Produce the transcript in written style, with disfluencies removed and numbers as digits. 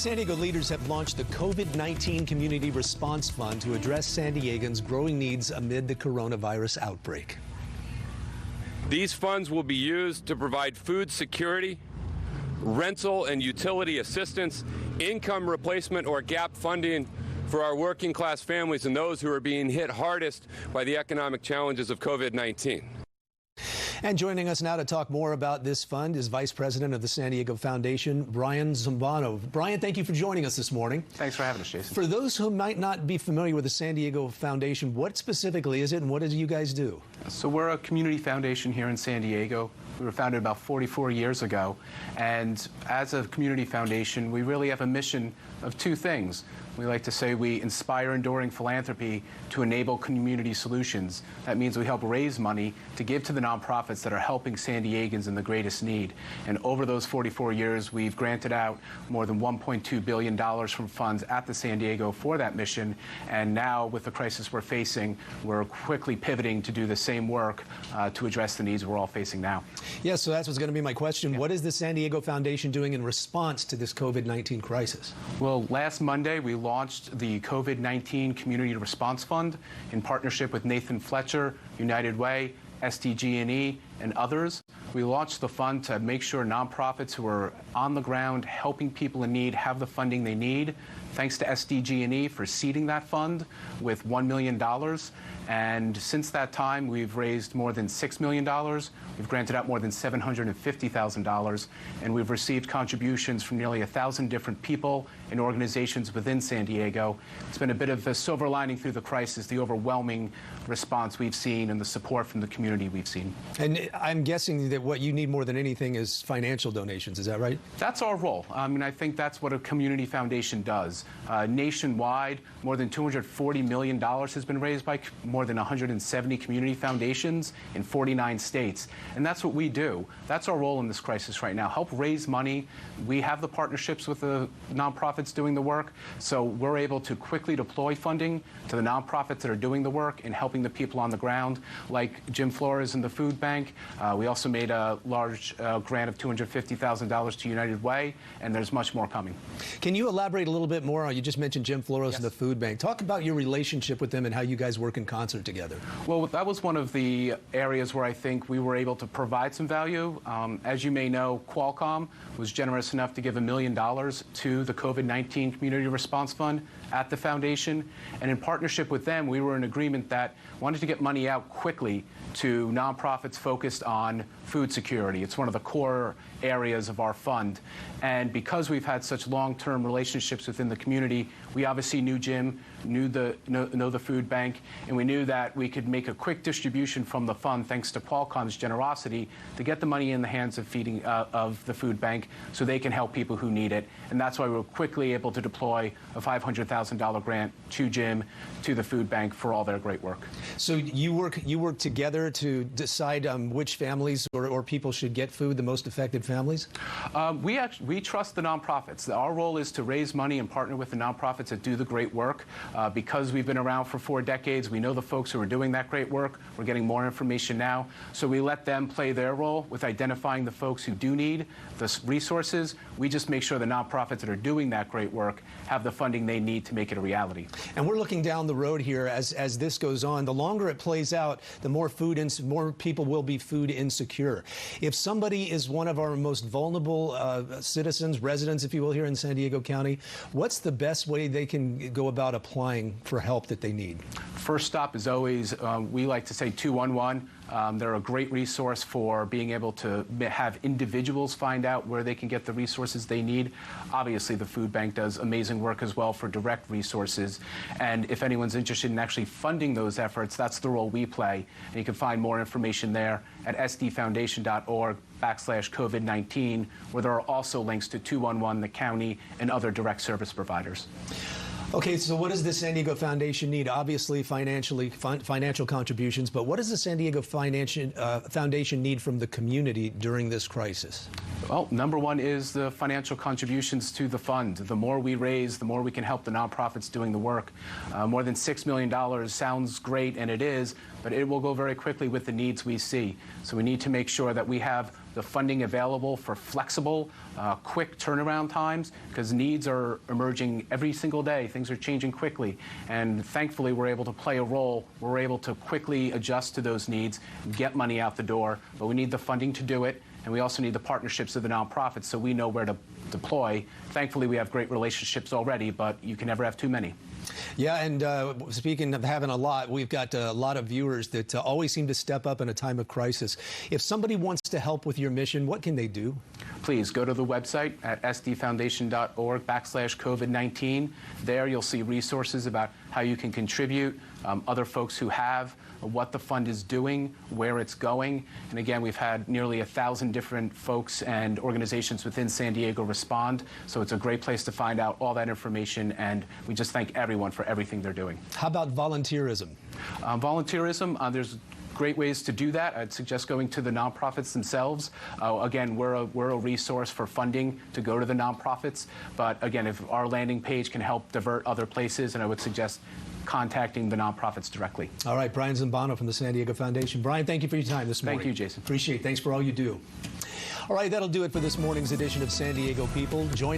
San Diego leaders have launched the COVID-19 Community Response Fund to address San Diegans' growing needs amid the coronavirus outbreak. These funds will be used to provide food security, rental and utility assistance, income replacement or gap funding for our working class families and those who are being hit hardest by the economic challenges of COVID-19. And joining us now to talk more about this fund is Vice President of the San Diego Foundation, Brian Zambano. Brian, thank you for joining us this morning. Thanks for having us, Jason. For those who might not be familiar with the San Diego Foundation, what specifically is it and what do you guys do? So we're a community foundation here in San Diego. We were founded about 44 years ago. And as a community foundation, we really have a mission of two things. We like to say we inspire enduring philanthropy to enable community solutions. That means we help raise money to give to the nonprofits that are helping San Diegans in the greatest need. And over those 44 years, we've granted out more than $1.2 billion from funds at the San Diego for that mission. And now, with the crisis we're facing, we're quickly pivoting to do the same work to address the needs we're all facing now. Yeah, so that's what's going to be my question. Yeah. What is the San Diego Foundation doing in response to this COVID-19 crisis? Well, last Monday, we launched the COVID-19 Community Response Fund in partnership with Nathan Fletcher, United Way, SDG&E, and others. We launched the fund to make sure nonprofits who are on the ground helping people in need have the funding they need. Thanks to SDG&E for seeding that fund with $1 million. And since that time, we've raised more than $6 million. We've granted out more than $750,000. And we've received contributions from nearly 1,000 different people and organizations within San Diego. It's been a bit of a silver lining through the crisis, the overwhelming response we've seen and the support from the community we've seen. And I'm guessing that what you need more than anything is financial donations. Is that right? That's our role. I mean, I think that's what a community foundation does. Nationwide, more than $240 million has been raised by more than 170 community foundations in 49 states. And that's what we do. That's our role in this crisis right now. Help raise money. We have the partnerships with the nonprofits doing the work, so we're able to quickly deploy funding to the nonprofits that are doing the work and helping the people on the ground, like Jim Flores and the Food Bank. We also made a large grant of $250,000 to United Way, and there's much more coming. Can you elaborate a little bit more? You just mentioned Jim Flores Yes. and the Food Bank. Talk about your relationship with them and how you guys work in concert together. Well, that was one of the areas where I think we were able to provide some value. As you may know, Qualcomm was generous enough to give $1 million to the COVID-19 Community Response Fund at the foundation. And in partnership with them, we were in agreement that wanted to get money out quickly to nonprofits focused on food security. It's one of the core areas of our fund. And because we've had such long-term relationships within the community, we obviously knew Jim, know the Food Bank, and we knew that we could make a quick distribution from the fund, thanks to Qualcomm's generosity, to get the money in the hands of the Food Bank so they can help people who need it. And that's why we were quickly able to deploy a $500,000 grant to Jim, to the Food Bank, for all their great work. So you work together to decide which families or people should get food, the most affected families? We trust the nonprofits. Our role is to raise money and partner with the nonprofits that do the great work. Because we've been around for 4 decades, we know the folks who are doing that great work. We're getting more information now. So we let them play their role with identifying the folks who do need the resources. We just make sure the nonprofits that are doing that great work have the funding they need to make it a reality. And we're looking down the road here as this goes on. The longer it plays out, the more more people will be food insecure. If somebody is one of our most vulnerable citizens, residents, if you will, here in San Diego County, what's the best way they can go about applying for help that they need? First stop is always, we like to say 211. They're a great resource for being able to have individuals find out where they can get the resources they need. Obviously, the Food Bank does amazing work as well for direct resources. And if anyone's interested in actually funding those efforts, that's the role we play. And you can find more information there at sdfoundation.org/COVID-19, where there are also links to 211, the county, and other direct service providers. Okay, so what does the San Diego Foundation need? Obviously, financial contributions, but what does the San Diego Foundation need from the community during this crisis? Well, number one is the financial contributions to the fund. The more we raise, the more we can help the nonprofits doing the work. More than $6 million sounds great, and it is, but it will go very quickly with the needs we see. So we need to make sure that we have the funding available for flexible, quick turnaround times, because needs are emerging every single day. Things are changing quickly, and thankfully we're able to play a role. We're able to quickly adjust to those needs, get money out the door, but we need the funding to do it, and we also need the partnerships of the nonprofits so we know where to deploy. Thankfully, we have great relationships already, but you can never have too many. Yeah, and speaking of having a lot, we've got a lot of viewers that always seem to step up in a time of crisis. If somebody wants to help with your mission, what can they do? Please go to the website at sdfoundation.org/COVID-19. There you'll see resources about how you can contribute, other folks who have, what the fund is doing, where it's going. And again, we've had nearly 1,000 different folks and organizations within San Diego respond. So it's a great place to find out all that information, and we just thank everyone for everything they're doing. How about volunteerism? Volunteerism, there's great ways to do that. I'd suggest going to the nonprofits themselves. Again, we're a resource for funding to go to the nonprofits. But again, if our landing page can help divert other places, and I would suggest contacting the nonprofits directly. All right, Brian Zambano from the San Diego Foundation. Brian, thank you for your time this morning. Thank you, Jason. Appreciate it. Thanks for all you do. All right, that'll do it for this morning's edition of San Diego People. Join